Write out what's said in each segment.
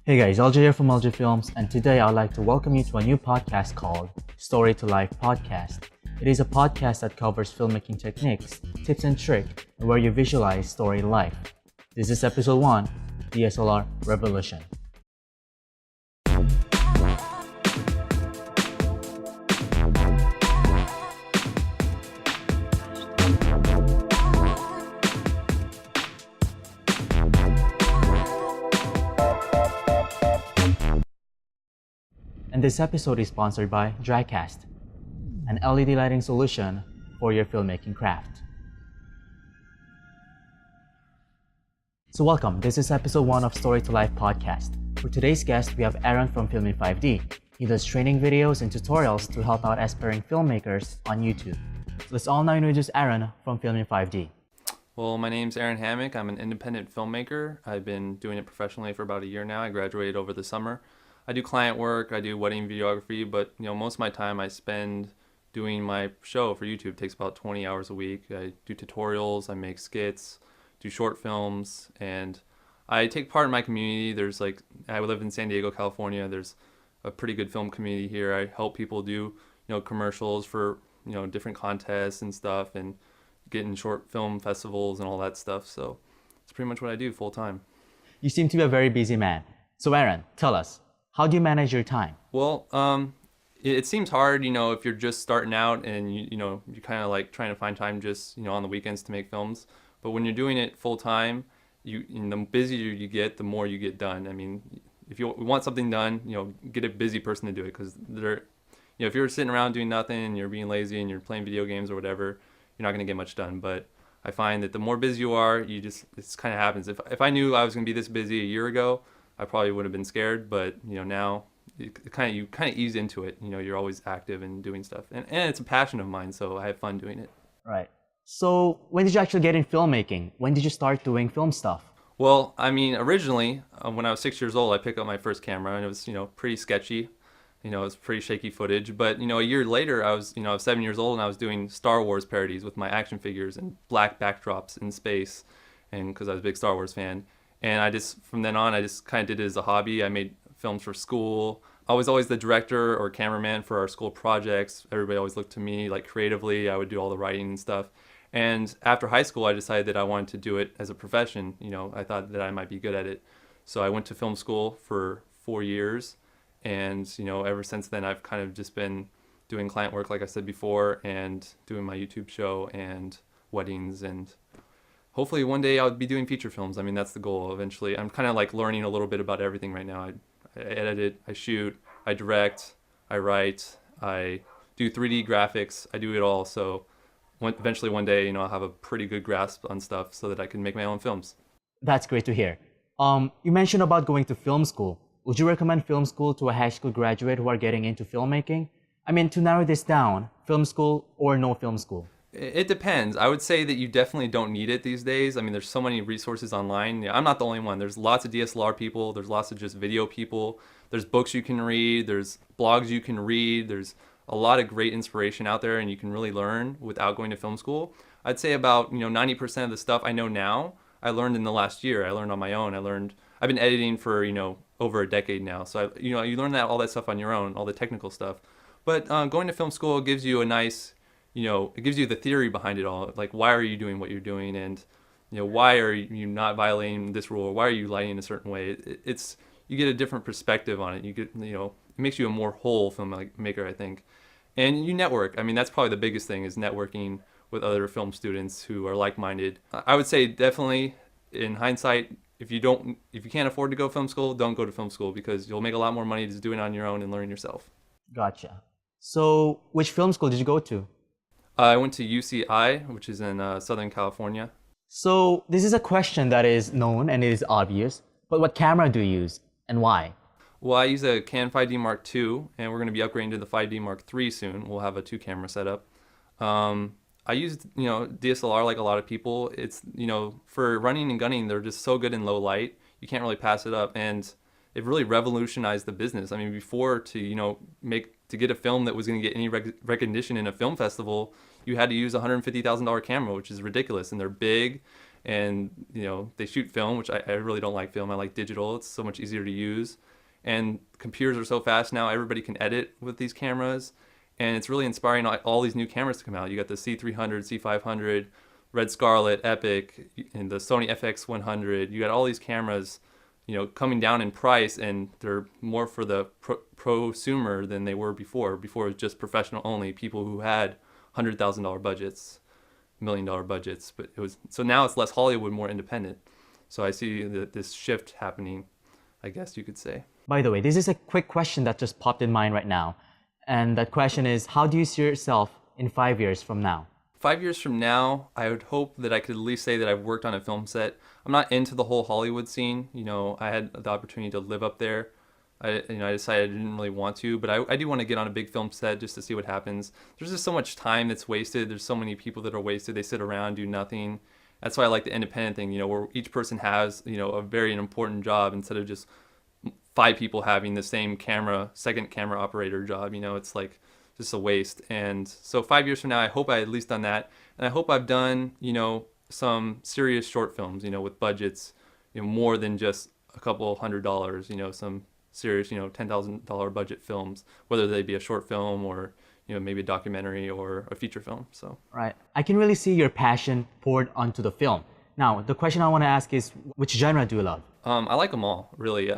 Hey guys, LJ here from LJ Films, and today I'd like to welcome you to a new podcast called Story to Life Podcast. It is a podcast that covers filmmaking techniques, tips and tricks, and where you visualize story in life. This is episode 1, DSLR Revolution. And this episode is sponsored by DryCast, an LED lighting solution for your filmmaking craft. So welcome, this is episode 1 of Story to Life podcast. For today's guest, we have Aaron from FilmIn5D. He does training videos and tutorials to help out aspiring filmmakers on YouTube. So let's all now introduce Aaron from FilmIn5D. Well, my name's Aaron Hammock. I'm an independent filmmaker. I've been doing it professionally for about a year now. I graduated over the summer. I do client work, I do wedding videography, but most of my time I spend doing my show for YouTube. It takes about 20 hours a week. I do tutorials, I make skits, do short films, and I take part in my community. I live in San Diego, California. There's a pretty good film community here. I help people do, commercials for, different contests and stuff, and get in short film festivals and all that stuff. So it's pretty much what I do full time. You seem to be a very busy man. So Aaron, tell us, how do you manage your time? Well, it seems hard, if you're just starting out and you're kind of like trying to find time just, on the weekends to make films. But when you're doing it full time, the busier you get, the more you get done. I mean, if you want something done, get a busy person to do it, because if you're sitting around doing nothing and you're being lazy and you're playing video games or whatever, you're not going to get much done. But I find that the more busy you are, it kind of happens. If I knew I was going to be this busy a year ago, I probably would have been scared, but now you kind of ease into it. You're always active and doing stuff, and it's a passion of mine, so I have fun doing it. Right. So when did you actually get in filmmaking? When did you start doing film stuff? Well, I mean, originally when I was 6 years old, I picked up my first camera, and it was pretty sketchy. It was pretty shaky footage. But a year later, I was 7 years old, and I was doing Star Wars parodies with my action figures and black backdrops in space, and because I was a big Star Wars fan. And from then on, I just kind of did it as a hobby. I made films for school. I was always the director or cameraman for our school projects. Everybody always looked to me, like, creatively. I would do all the writing and stuff. And after high school, I decided that I wanted to do it as a profession. I thought that I might be good at it. So I went to film school for 4 years. And, ever since then, I've kind of just been doing client work, like I said before, and doing my YouTube show and weddings, and hopefully one day I'll be doing feature films. I mean, that's the goal eventually. I'm kind of like learning a little bit about everything right now. I edit, I shoot, I direct, I write, I do 3D graphics, I do it all. So eventually one day, I'll have a pretty good grasp on stuff so that I can make my own films. That's great to hear. You mentioned about going to film school. Would you recommend film school to a high school graduate who are getting into filmmaking? I mean, to narrow this down, film school or no film school? It depends. I would say that you definitely don't need it these days. I mean, there's so many resources online. I'm not the only one. There's lots of DSLR people. There's lots of just video people. There's books you can read. There's blogs you can read. There's a lot of great inspiration out there, and you can really learn without going to film school. I'd say about 90% of the stuff I know now, I learned in the last year. I learned on my own. I've been editing for over a decade now. So you learn all that stuff on your own, all the technical stuff. But going to film school gives you a nice, it gives you the theory behind it all. Like, why are you doing what you're doing? And, why are you not violating this rule? Or why are you lighting in a certain way? You get a different perspective on it. You get, it makes you a more whole filmmaker, I think. And you network. I mean, that's probably the biggest thing, is networking with other film students who are like-minded. I would say definitely, in hindsight, if you can't afford to go to film school, don't go to film school, because you'll make a lot more money just doing it on your own and learning yourself. Gotcha. So which film school did you go to? I went to UCI, which is in Southern California. So this is a question that is known and it is obvious, but what camera do you use and why? Well, I use a Canon 5D Mark II, and we're going to be upgrading to the 5D Mark III soon. We'll have a 2-camera setup. I used, DSLR like a lot of people. It's, for running and gunning, they're just so good in low light. You can't really pass it up, and it really revolutionized the business. I mean, before, to get a film that was going to get any recognition in a film festival, you had to use a $150,000 camera, which is ridiculous. And they're big, and they shoot film, which I really don't like film. I like digital. It's so much easier to use, and computers are so fast now. Everybody can edit with these cameras, and it's really inspiring all these new cameras to come out. You got the C300, C500, Red Scarlet, Epic, and the Sony FX100. You got all these cameras, coming down in price, and they're more for the prosumer than they were before. Before it was just professional only, people who had $100,000 budgets, $1 million budgets. But so now it's less Hollywood, more independent. So I see this shift happening, I guess you could say. By the way, this is a quick question that just popped in mind right now. And that question is, how do you see yourself in 5 years from now? 5 years from now, I would hope that I could at least say that I've worked on a film set. I'm not into the whole Hollywood scene. I had the opportunity to live up there. I decided I didn't really want to, but I do want to get on a big film set just to see what happens. There's just so much time that's wasted. There's so many people that are wasted. They sit around, do nothing. That's why I like the independent thing, where each person has, a very important job instead of just 5 people having the same second camera operator job. It's like just a waste. And so 5 years from now, I hope I at least done that. And I hope I've done, some serious short films, with budgets, more than just a couple $100, some serious, $10,000 budget films, whether they be a short film or, maybe a documentary or a feature film. So right. I can really see your passion poured onto the film. Now, the question I want to ask is, which genre do you love? I like them all, really.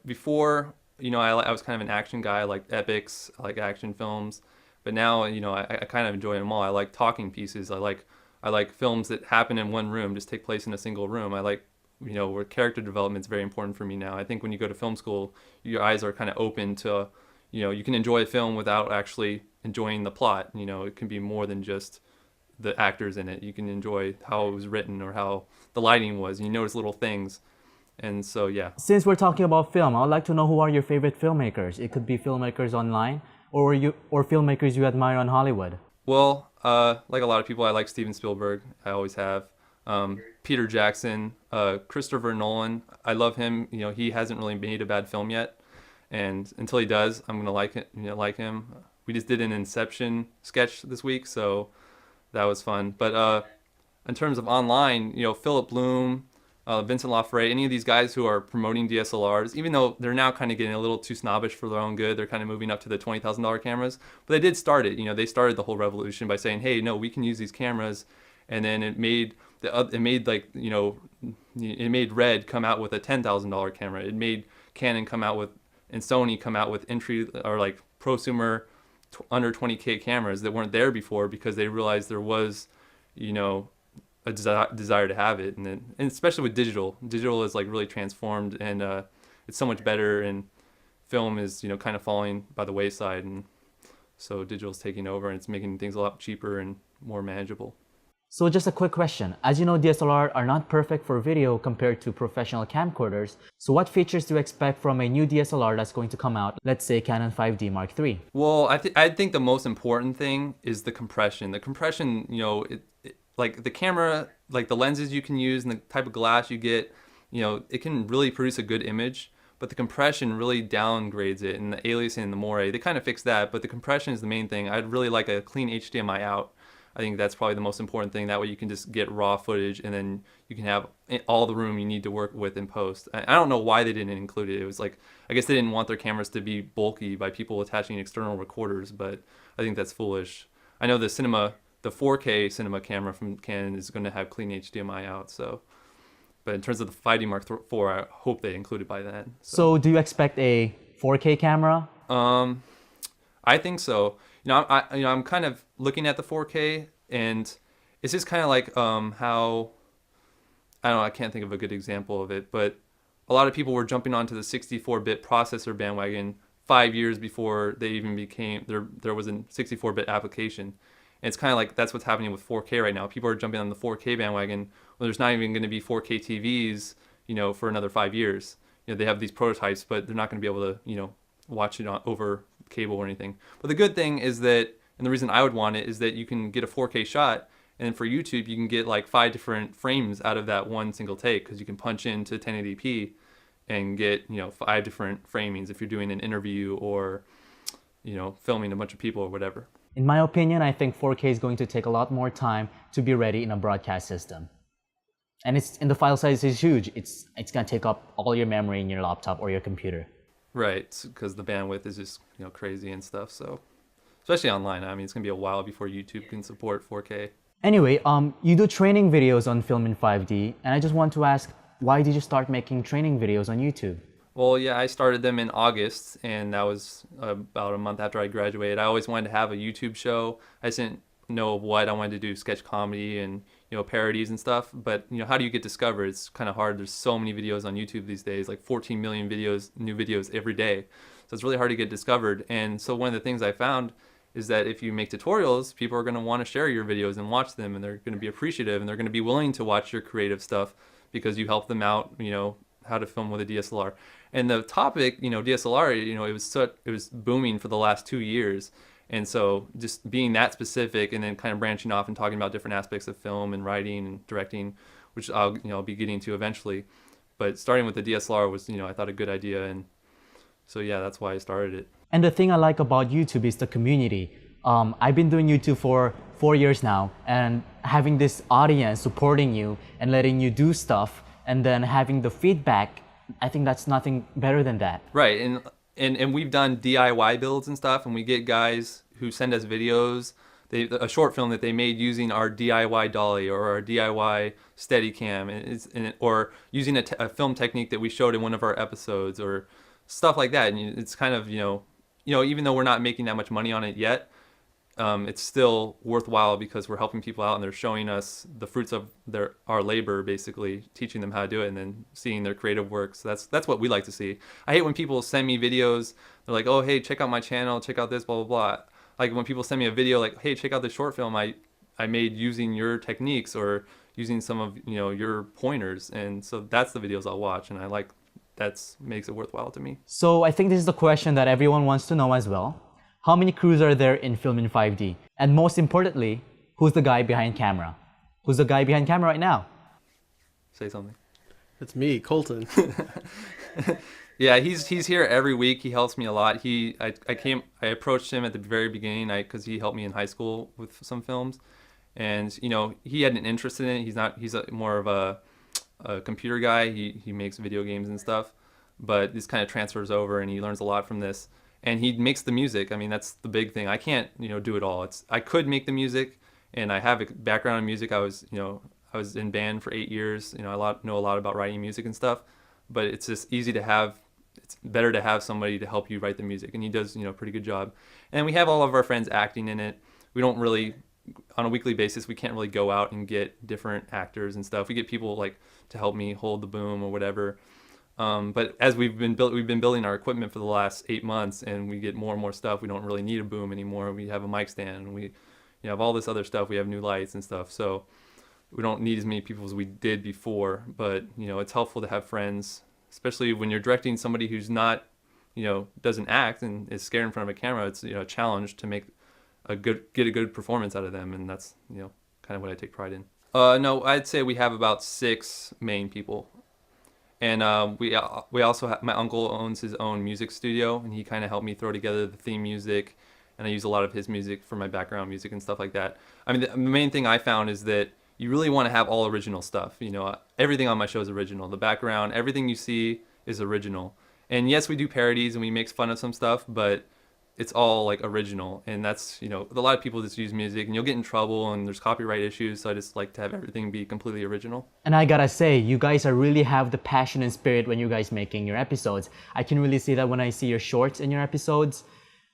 Before, I was kind of an action guy. I like epics, I like action films. But now, I kind of enjoy them all. I like talking pieces. I like films that happen in one room, just take place in a single room. I like, where character development is very important for me now. I think when you go to film school, your eyes are kind of open to, you can enjoy a film without actually enjoying the plot. It can be more than just the actors in it. You can enjoy how it was written or how the lighting was. You notice little things. And so, yeah. Since we're talking about film, I would like to know who are your favorite filmmakers. It could be filmmakers online or filmmakers you admire on Hollywood. Well, like a lot of people, I like Steven Spielberg. I always have. Peter Jackson, Christopher Nolan. I love him. He hasn't really made a bad film yet, and until he does, I'm gonna like it. Like him. We just did an Inception sketch this week, so that was fun. But in terms of online, Philip Bloom, Vincent Lafray, any of these guys who are promoting DSLRs, even though they're now kind of getting a little too snobbish for their own good, they're kind of moving up to the $20,000 cameras. But they did start it. They started the whole revolution by saying, "Hey, no, we can use these cameras," and then it made Red come out with a $10,000 camera. It made Canon come out with, and Sony come out with entry or like prosumer under 20K cameras that weren't there before because they realized there was, a desire to have it, and especially with digital is like really transformed, and it's so much better, and film is kind of falling by the wayside, and so digital's taking over, and it's making things a lot cheaper and more manageable. So just a quick question. As you know, DSLR are not perfect for video compared to professional camcorders. So what features do you expect from a new DSLR that's going to come out, let's say Canon 5D Mark III? Well, I think the most important thing is the compression. The compression, like the camera, like the lenses you can use and the type of glass you get, it can really produce a good image, but the compression really downgrades it, and the aliasing and the moire, they kind of fix that, but the compression is the main thing. I'd really like a clean HDMI out. I think that's probably the most important thing. That way you can just get raw footage, and then you can have all the room you need to work with in post. I don't know why they didn't include it. It was like, I guess they didn't want their cameras to be bulky by people attaching external recorders, but I think that's foolish. I know the 4K cinema camera from Canon is going to have clean HDMI out, so. But in terms of the 5D Mark IV, I hope they include it by then. So do you expect a 4K camera? I think so. I'm kind of looking at the 4K, and it's just kind of like how, I don't know, I can't think of a good example of it, but a lot of people were jumping onto the 64-bit processor bandwagon 5 years before they even became, there was a 64-bit application. And it's kind of like that's what's happening with 4K right now. People are jumping on the 4K bandwagon. Well, there's not even going to be 4K TVs, for another 5 years. They have these prototypes, but they're not going to be able to, watch it over cable or anything. But the good thing is that, and the reason I would want it is that you can get a 4K shot, and for YouTube you can get like 5 different frames out of that one single take, because you can punch into 1080p and get 5 different framings if you're doing an interview or filming a bunch of people or whatever. In my opinion, I think 4K is going to take a lot more time to be ready in a broadcast system. And the file size is huge. It's gonna take up all your memory in your laptop or your computer. Right, because the bandwidth is just crazy and stuff. So especially online, I mean, it's gonna be a while before YouTube can support 4K. Anyway, you do training videos on FilmIn5D, and I just want to ask, why did you start making training videos on YouTube? Well, yeah, I started them in August, and that was about a month after I graduated. I always wanted to have a YouTube show. I just didn't know what I wanted to do, sketch comedy and parodies and stuff. But how do you get discovered? It's kind of hard. There's so many videos on YouTube these days, like 14 million videos, new videos every day. So it's really hard to get discovered. And so one of the things I found is that if you make tutorials, people are going to want to share your videos and watch them, and they're going to be appreciative, and they're going to be willing to watch your creative stuff because you help them out, how to film with a DSLR. And the topic, DSLR, it was booming for the last 2 years. And so just being that specific and then kind of branching off and talking about different aspects of film and writing and directing, which I'll be getting to eventually. But starting with the DSLR was, I thought a good idea. And so, yeah, that's why I started it. And the thing I like about YouTube is the community. I've been doing YouTube for 4 years now, and having this audience supporting you and letting you do stuff and then having the feedback, I think that's nothing better than that. Right, and we've done DIY builds and stuff, and we get guys who send us videos, a short film that they made using our DIY dolly or our DIY Steadicam, or using a film technique that we showed in one of our episodes, or stuff like that. And it's kind of even though we're not making that much money on it yet, it's still worthwhile because we're helping people out and they're showing us the fruits of our labor, basically teaching them how to do it and then seeing their creative work. So that's what we like to see. I hate when people send me videos. They're like, oh, hey, check out my channel, check out this, blah, blah, blah. Like when people send me a video like, hey, check out this short film I made using your techniques or using some of your pointers. And so that's the videos I'll watch, and I like that makes it worthwhile to me. So I think this is the question that everyone wants to know as well. How many crews are there in FilmIn5D? And most importantly, who's the guy behind camera? Who's the guy behind camera right now? Say something. It's me, Colton. Yeah, he's here every week. He helps me a lot. I approached him at the very beginning because he helped me in high school with some films, and he had an interest in it. He's more of a computer guy. He makes video games and stuff, but this kind of transfers over, and he learns a lot from this. And he makes the music. I mean, that's the big thing. I can't do it all. I could make the music, and I have a background in music. I was in band for 8 years. I know a lot about writing music and stuff, but it's just easy to have. It's better to have somebody to help you write the music, and he does a pretty good job. And we have all of our friends acting in it. We don't really, on a weekly basis, we can't really go out and get different actors and stuff. We get people like to help me hold the boom or whatever. But as we've been building our equipment for the last 8 months, and we get more and more stuff. We don't really need a boom anymore. We have a mic stand, and we have all this other stuff. We have new lights and stuff. So we don't need as many people as we did before. But it's helpful to have friends, especially when you're directing somebody who's not, doesn't act and is scared in front of a camera. It's a challenge to get a good performance out of them, and that's kind of what I take pride in. No, I'd say we have about 6 main people. And we also have, my uncle owns his own music studio, and he kind of helped me throw together the theme music, and I use a lot of his music for my background music and stuff like that. I mean, the main thing I found is that you really want to have all original stuff. Everything on my show is original. The background, everything you see is original. And yes, we do parodies and we make fun of some stuff, but it's all like original. And that's, a lot of people just use music and you'll get in trouble and there's copyright issues. So I just like to have everything be completely original. And I gotta say, you guys really have the passion and spirit when you guys making your episodes. I can really see that when I see your shorts in your episodes.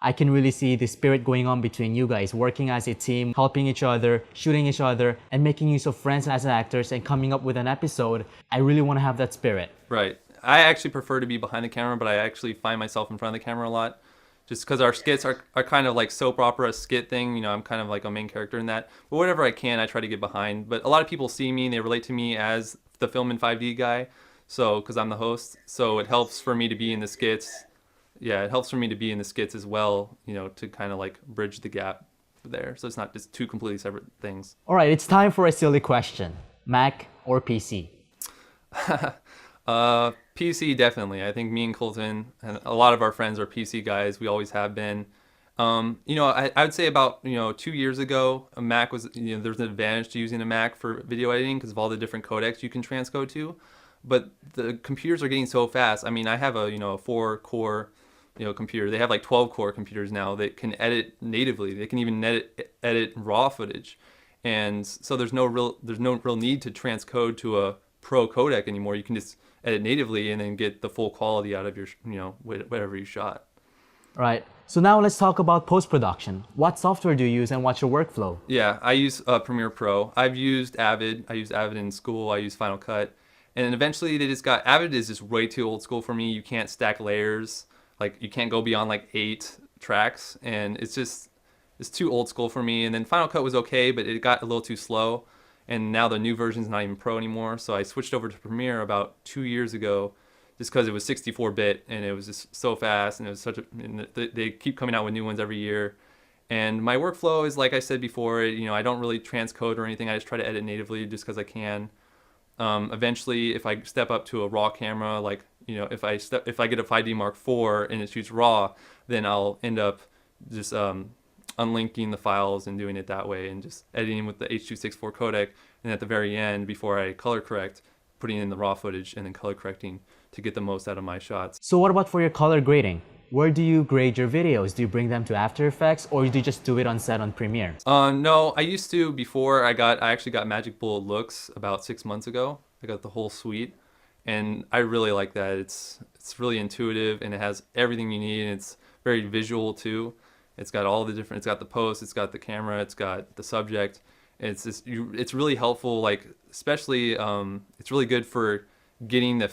I can really see the spirit going on between you guys, working as a team, helping each other, shooting each other, and making use of friends as actors and coming up with an episode. I really want to have that spirit. Right. I actually prefer to be behind the camera, but I actually find myself in front of the camera a lot. Just because our skits are kind of like soap opera skit thing. I'm kind of like a main character in that. But whatever I can, I try to get behind. But a lot of people see me and they relate to me as the FilmIn5D guy. So, because I'm the host. So it helps for me to be in the skits. Yeah, it helps for me to be in the skits as well, to kind of like bridge the gap there. So it's not just 2 completely separate things. All right, it's time for a silly question. Mac or PC? PC, definitely. I think me and Colton and a lot of our friends are PC guys. We always have been. I would say about 2 years ago, a Mac was there's an advantage to using a Mac for video editing because of all the different codecs you can transcode to. But the computers are getting so fast. I mean, I have a 4-core computer. They have like 12-core computers now that can edit natively. They can even edit raw footage, and so there's no real need to transcode to a pro codec anymore. You can just edit natively and then get the full quality out of your whatever you shot. Right. So now let's talk about post-production. What software do you use and what's your workflow? Yeah, I use Premiere Pro. I've used Avid. I used Avid in school. I used Final Cut. And then eventually they just got, Avid is just way too old school for me. You can't stack layers. Like you can't go beyond like 8 tracks. And it's too old school for me. And then Final Cut was okay, but it got a little too slow. And now the new version's not even pro anymore. So I switched over to Premiere about 2 years ago just because it was 64-bit and it was just so fast and it was they keep coming out with new ones every year. And my workflow is, like I said before, I don't really transcode or anything. I just try to edit natively just because I can. Eventually, if I step up to a RAW camera, like, if I get a 5D Mark IV and it shoots RAW, then I'll end up just unlinking the files and doing it that way and just editing with the H.264 codec. And at the very end, before I color correct, putting in the RAW footage and then color correcting to get the most out of my shots. So what about for your color grading? Where do you grade your videos? Do you bring them to After Effects or do you just do it on set on Premiere? No, I used to before I actually got Magic Bullet Looks about 6 months ago. I got the whole suite and I really like that. It's really intuitive and it has everything you need and it's very visual too. It's got all the different, it's got the post, it's got the camera, it's got the subject. It's really helpful, like especially it's really good for getting the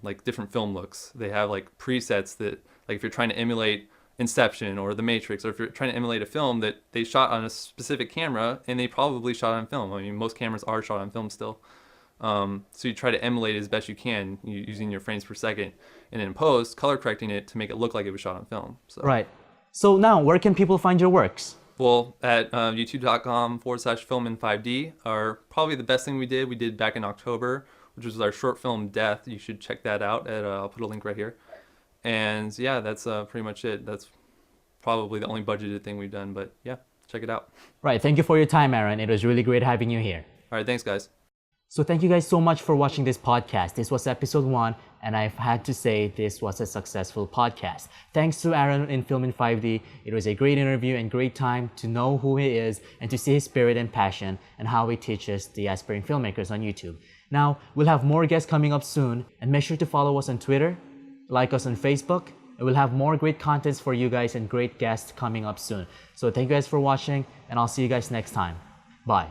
like different film looks. They have like presets that, like if you're trying to emulate Inception or The Matrix, or if you're trying to emulate a film that they shot on a specific camera and they probably shot on film. I mean, most cameras are shot on film still. So you try to emulate it as best you can using your frames per second, and in post, color correcting it to make it look like it was shot on film. So. Right. So now, where can people find your works? Well, at youtube.com/FilmIn5D are probably the best thing we did back in October, which was our short film Death. You should check that out. I'll put a link right here. And yeah, that's pretty much it. That's probably the only budgeted thing we've done, but yeah, check it out. Right. Thank you for your time, Aaron. It was really great having you here. All right, thanks guys. So thank you guys so much for watching this podcast. This was episode 1, and I've had to say this was a successful podcast. Thanks to Aaron in FilmIn5D. It was a great interview and great time to know who he is and to see his spirit and passion and how he teaches the aspiring filmmakers on YouTube. Now, we'll have more guests coming up soon, and make sure to follow us on Twitter, like us on Facebook, and we'll have more great contents for you guys and great guests coming up soon. So thank you guys for watching, and I'll see you guys next time. Bye.